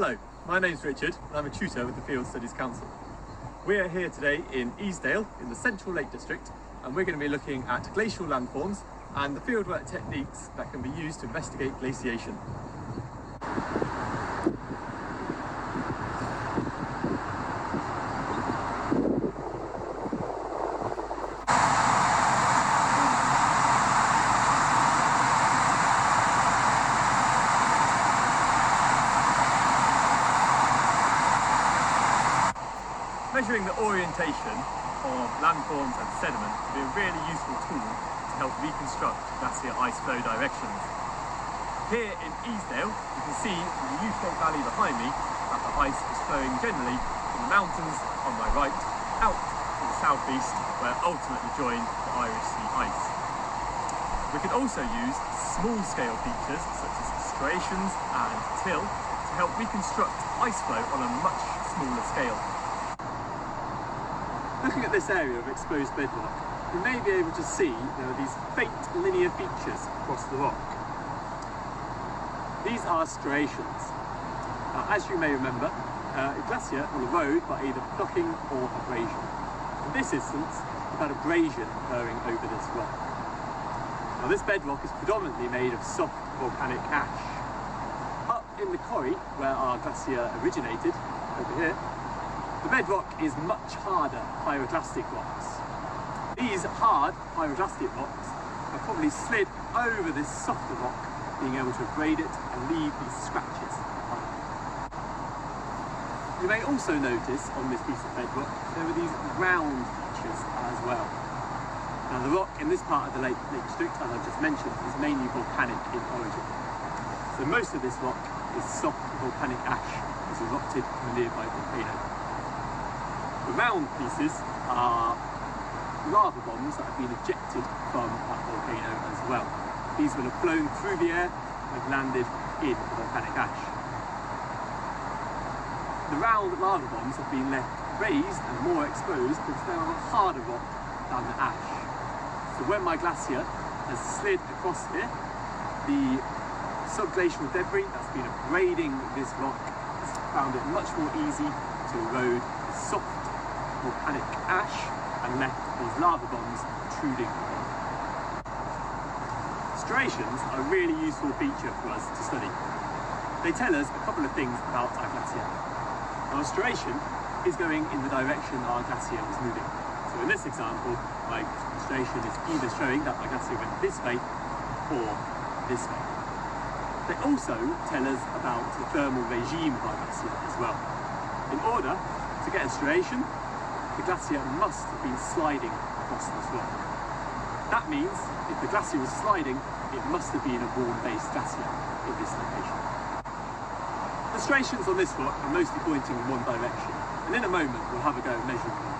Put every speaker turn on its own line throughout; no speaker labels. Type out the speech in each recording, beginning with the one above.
Hello, my name's Richard and I'm a tutor with the Field Studies Council. We are here today in Easdale in the Central Lake District, and we're going to be looking at glacial landforms and the fieldwork techniques that can be used to investigate glaciation. Measuring the orientation of landforms and sediment can be a really useful tool to help reconstruct glacier ice flow directions. Here in Easdale, you can see from the U-shaped valley behind me that the ice is flowing generally from the mountains on my right out to the southeast, where it ultimately join the Irish Sea ice. We can also use small-scale features such as striations and till to help reconstruct ice flow on a much smaller scale. Looking at this area of exposed bedrock, you may be able to see there are these faint linear features across the rock. These are striations. As you may remember, a glacier will erode by either plucking or abrasion. In this instance, we've had abrasion occurring over this rock. Now, this bedrock is predominantly made of soft volcanic ash. Up in the quarry where our glacier originated, over here, the bedrock is much harder pyroclastic rocks. These hard pyroclastic rocks have probably slid over this softer rock, being able to abrade it and leave these scratches behind. You may also notice on this piece of bedrock there are these round features as well. Now, the rock in this part of the Lake District, as I've just mentioned, is mainly volcanic in origin. So most of this rock is soft volcanic ash that's erupted from a nearby volcano. The round pieces are lava bombs that have been ejected from that volcano as well. These will have flown through the air and landed in the volcanic ash. The round lava bombs have been left raised and more exposed because they are a harder rock than the ash. So when my glacier has slid across here, the subglacial debris that's been abrading this rock has found it much more easy to erode the soft volcanic ash and left these lava bombs protruding away. Striations are a really useful feature for us to study. They tell us a couple of things about our glacier. Now, a striation is going in the direction our glacier was moving. So in this example, my striation is either showing that my glacier went this way or this way. They also tell us about the thermal regime of our glacier as well. In order to get a striation, the glacier must have been sliding across this rock. That means if the glacier was sliding, it must have been a wall-based glacier in this location. The striations on this rock are mostly pointing in one direction, and in a moment we'll have a go at measuring them.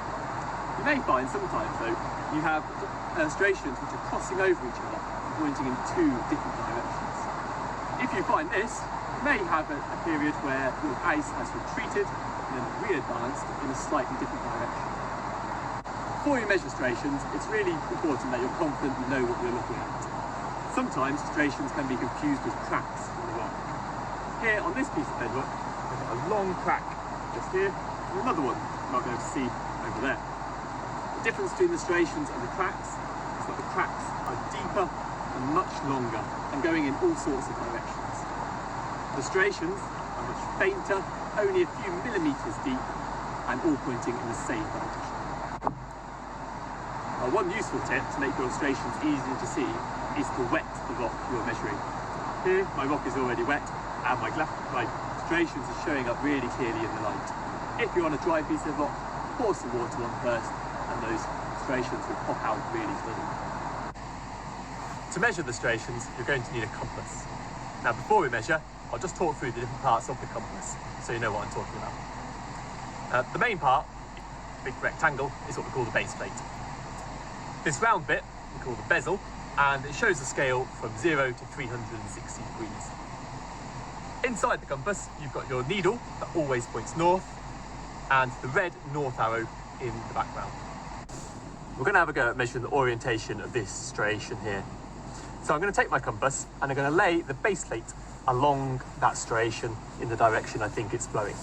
You may find sometimes though, you have striations which are crossing over each other and pointing in two different directions. If you find this, you may have a period where your ice has retreated and then re-advanced in a slightly different direction. Before you measure striations, it's really important that you're confident you know what you're looking at. Sometimes striations can be confused with cracks in the rock. Here on this piece of bedrock, we've got a long crack just here, and another one you're not going to see over there. The difference between the striations and the cracks is that the cracks are deeper and much longer and going in all sorts of directions. The striations are much fainter, only a few millimetres deep, and all pointing in the same direction. One useful tip to make your striations easier to see is to wet the rock you're measuring. Here, my rock is already wet, and my striations are showing up really clearly in the light. If you're on a dry piece of rock, pour some water on first, and those striations will pop out really clearly. To measure the striations, you're going to need a compass. Now, before we measure, I'll just talk through the different parts of the compass, so you know what I'm talking about. The main part, the big rectangle, is what we call the base plate. This round bit we call the bezel, and it shows the scale from 0 to 360 degrees. Inside the compass, you've got your needle that always points north, and the red north arrow in the background. We're going to have a go at measuring the orientation of this striation here. So I'm going to take my compass and I'm going to lay the base plate along that striation in the direction I think it's flowing.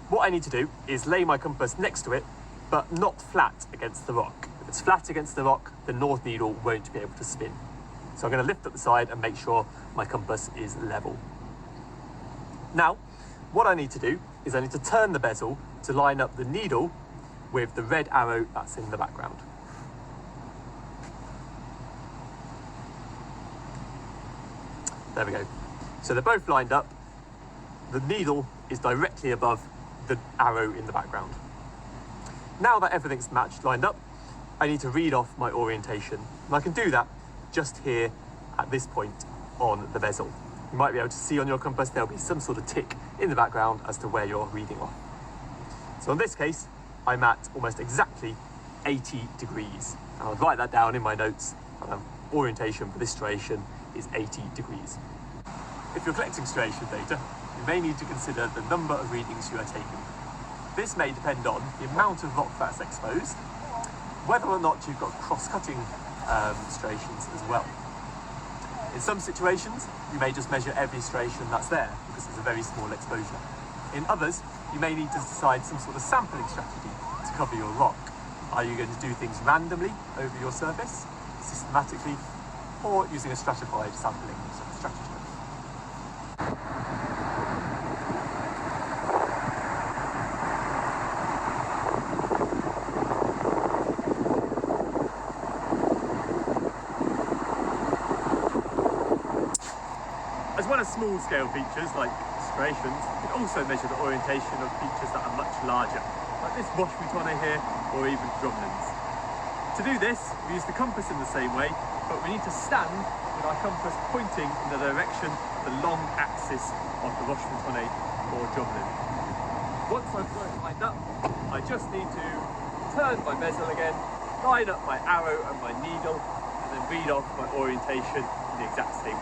What I need to do is lay my compass next to it, but not flat against the rock. If it's flat against the rock, the north needle won't be able to spin. So I'm going to lift up the side and make sure my compass is level. Now, what I need to do is I need to turn the bezel to line up the needle with the red arrow that's in the background. There we go. So they're both lined up. The needle is directly above the arrow in the background. Now that everything's matched, lined up, I need to read off my orientation. And I can do that just here at this point on the bezel. You might be able to see on your compass there'll be some sort of tick in the background as to where you're reading off. So in this case, I'm at almost exactly 80 degrees. And I'll write that down in my notes. Orientation for this striation is 80 degrees. If you're collecting striation data, you may need to consider the number of readings you are taking. This may depend on the amount of rock that's exposed, whether or not you've got cross-cutting striations as well. In some situations, you may just measure every striation that's there because it's a very small exposure. In others, you may need to decide some sort of sampling strategy to cover your rock. Are you going to do things randomly over your surface, systematically, or using a stratified sampling sort of strategy? As well as small-scale features like striations, you can also measure the orientation of features that are much larger, like this Roche-Moutonnet here, or even drumlins. To do this, we use the compass in the same way, but we need to stand with our compass pointing in the direction of the long axis of the Roche-Moutonnet or drumlin. Once I've got it lined up, I just need to turn my bezel again, line up my arrow and my needle, and then read off my orientation in the exact same way.